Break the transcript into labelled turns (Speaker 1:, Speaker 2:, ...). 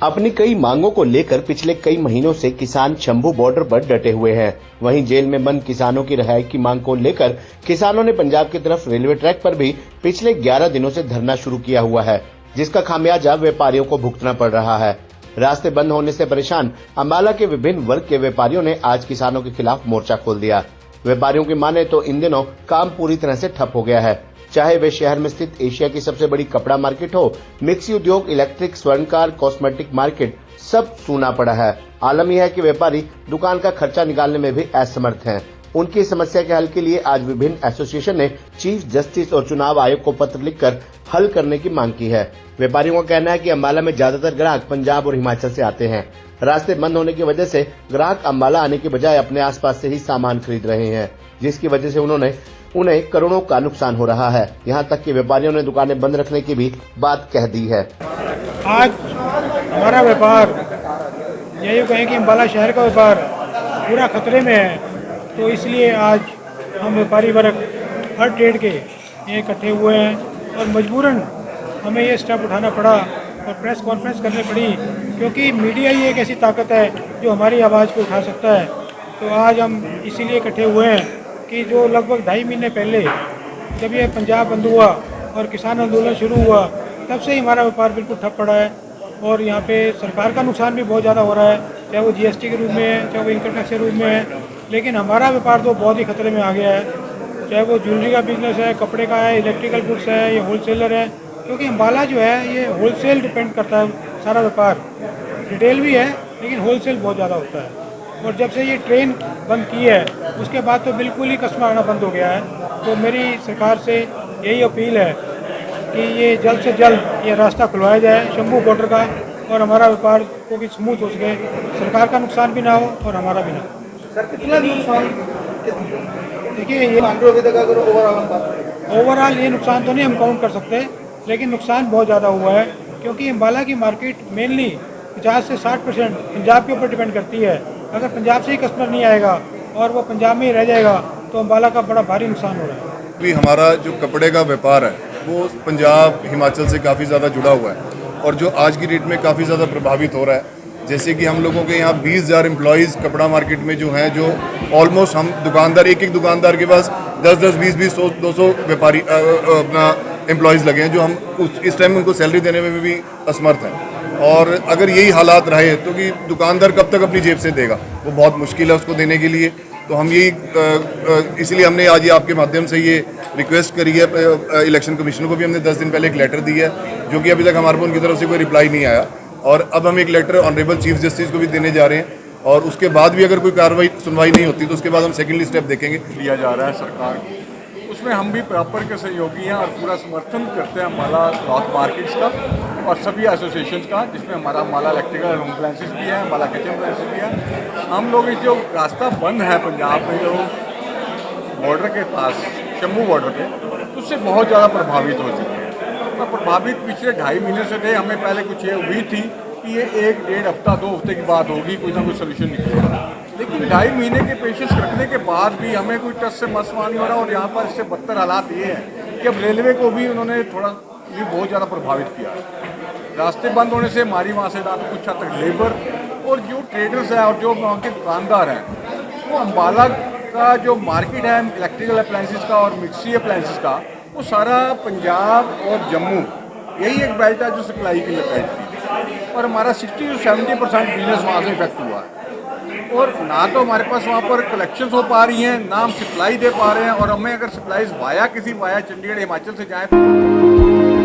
Speaker 1: अपनी कई मांगों को लेकर पिछले कई महीनों से किसान शंभू बॉर्डर पर डटे हुए हैं। वहीं जेल में बंद किसानों की रिहाई की मांग को लेकर किसानों ने पंजाब की तरफ रेलवे ट्रैक पर भी पिछले 11 दिनों से धरना शुरू किया हुआ है, जिसका खामियाजा व्यापारियों को भुगतना पड़ रहा है। रास्ते बंद होने से परेशान अम्बाला के विभिन्न वर्ग के व्यापारियों ने आज किसानों के खिलाफ मोर्चा खोल दिया। व्यापारियों की माने तो इन दिनों काम पूरी तरह से ठप हो गया है, चाहे वे शहर में स्थित एशिया की सबसे बड़ी कपड़ा मार्केट हो, मिक्सी उद्योग, इलेक्ट्रिक, स्वर्णकार, कॉस्मेटिक मार्केट, सब सूना पड़ा है। आलम यह है कि व्यापारी दुकान का खर्चा निकालने में भी असमर्थ हैं। उनकी समस्या के हल के लिए आज विभिन्न एसोसिएशन ने चीफ जस्टिस और चुनाव आयोग को पत्र लिखकर हल करने की मांग की है। व्यापारियों का कहना है कि अम्बाला में ज्यादातर ग्राहक पंजाब और हिमाचल से आते हैं। रास्ते बंद होने की वजह से ग्राहक अम्बाला आने के बजाय अपने आसपास से ही सामान खरीद रहे हैं, जिसकी वजह से उन्हें करोड़ों का नुकसान हो रहा है। यहाँ तक कि व्यापारियों ने दुकानें बंद रखने की भी बात कह दी है।
Speaker 2: आज हमारा व्यापार, यही कहें कि अम्बाला शहर का व्यापार पूरा खतरे में है, तो इसलिए आज हम व्यापारी वर्ग हर ट्रेड के ये इकट्ठे हुए हैं और मजबूरन हमें ये स्टेप उठाना पड़ा और प्रेस कॉन्फ्रेंस करनी पड़ी, क्योंकि मीडिया ही एक ऐसी ताकत है जो हमारी आवाज़ को उठा सकता है। तो आज हम इसीलिए इकट्ठे हुए हैं कि जो लगभग 2.5 महीने पहले जब ये पंजाब बंद हुआ और किसान आंदोलन शुरू हुआ, तब से ही हमारा व्यापार बिल्कुल ठप पड़ा है और यहाँ पे सरकार का नुकसान भी बहुत ज़्यादा हो रहा है, चाहे वो जीएसटी के रूप में है, चाहे वो इनकम टैक्स के रूप में है। लेकिन हमारा व्यापार तो बहुत ही खतरे में आ गया है, चाहे वो ज्वेलरी का बिजनेस है, कपड़े का है, इलेक्ट्रिकल गुड्स है, ये होलसेलर है, क्योंकि अम्बाला जो है ये होलसेल डिपेंड करता है सारा व्यापार। रिटेल भी है लेकिन होलसेल बहुत ज़्यादा होता है। और जब से ये ट्रेन बंद की है उसके बाद तो बिल्कुल ही कस्टमर आना बंद हो गया है। तो मेरी सरकार से यही अपील है कि ये जल्द से जल्द ये रास्ता खुलवाया जाए शंभू बॉर्डर का, और हमारा व्यापार को भी स्मूथ हो सके, सरकार का नुकसान भी ना हो और हमारा भी ना हो।
Speaker 3: सर कितना नुकसान?
Speaker 2: देखिए ये ओवरऑल ये नुकसान तो नहीं हम काउंट कर सकते, लेकिन नुकसान बहुत ज़्यादा हुआ है, क्योंकि अम्बाला की मार्केट मेनली 50 से 60% पंजाब के ऊपर डिपेंड करती है। अगर पंजाब से ही कस्टमर नहीं आएगा और वो पंजाब में ही रह जाएगा तो अम्बाला का बड़ा भारी नुकसान हो रहा है।
Speaker 4: भी हमारा जो कपड़े का व्यापार है वो पंजाब, हिमाचल से काफ़ी ज़्यादा जुड़ा हुआ है और जो आज की डेट में काफ़ी ज़्यादा प्रभावित हो रहा है। जैसे कि हम लोगों के यहाँ 20,000 एम्प्लॉयज़ कपड़ा मार्केट में जो हैं, जो ऑलमोस्ट हम दुकानदार, एक दुकानदार के पास 10-10, 20-20, 100-200 व्यापारी अपना एम्प्लॉयज़ लगे हैं, जो हम इस टाइम उनको सैलरी देने में भी असमर्थ हैं। और अगर यही हालात रहे तो कि दुकानदार कब तक अपनी जेब से देगा, वो बहुत मुश्किल है उसको देने के लिए। तो हम यही इसलिए हमने आज ये आपके माध्यम से ये रिक्वेस्ट करी है। इलेक्शन कमीशन को भी हमने 10 दिन पहले एक लेटर दिया है, जो कि अभी तक हमारे को उनकी तरफ से कोई रिप्लाई नहीं आया, और अब हम एक लेटर ऑनरेबल चीफ जस्टिस को भी देने जा रहे हैं, और उसके बाद भी अगर कोई कार्रवाई सुनवाई नहीं होती तो उसके बाद हम सेकेंडली स्टेप देखेंगे।
Speaker 5: लिया जा रहा है सरकार को, उसमें हम भी बराबर के सहयोगी हैं और पूरा समर्थन करते हैं अम्बाला क्लॉथ मार्केट्स का और सभी एसोसिएशंस का, जिसमें हमारा अम्बाला इलेक्ट्रिकल होम अप्लायंसेस भी है, अम्बाला किचन अप्लायंसेस भी है। हम लोग जो रास्ता बंद है पंजाब में, जो बॉर्डर के पास शंभू बॉर्डर पे, उससे बहुत ज़्यादा प्रभावित हो चुके हैं। तो प्रभावित पिछले 2.5 महीने से थे। हमें पहले कुछ ये उम्मीद थी कि ये 1-1.5 हफ्ता 2 हफ्ते की बात होगी, कोई ना कोई सोल्यूशन निकलेगा, लेकिन 2.5 महीने के पेशेंस रखने के बाद भी हमें कोई टस से मस नहीं हो रहा। और यहाँ पर इससे बदतर हालात ये हैं कि अब रेलवे को भी उन्होंने थोड़ा ये बहुत ज़्यादा प्रभावित किया। रास्ते बंद होने से हमारी वहाँ से कुछ हद तक लेबर और जो ट्रेडर्स हैं और जो वहाँ के दुकानदार हैं, वो अम्बाला का जो मार्केट है इलेक्ट्रिकल अप्लायंसेस का और मिक्सी अप्लायंसेस का, वो सारा पंजाब और जम्मू, यही एक बेल्ट है जो सप्लाई की लपेट थी, और हमारा 60 से 70% बिजनेस वहाँ से इफेक्ट हुआ है। और ना तो हमारे पास वहाँ पर कलेक्शंस हो पा रही हैं, ना हम सप्लाई दे पा रहे हैं, और हमें अगर सप्लाईज वाया चंडीगढ़, हिमाचल से जाए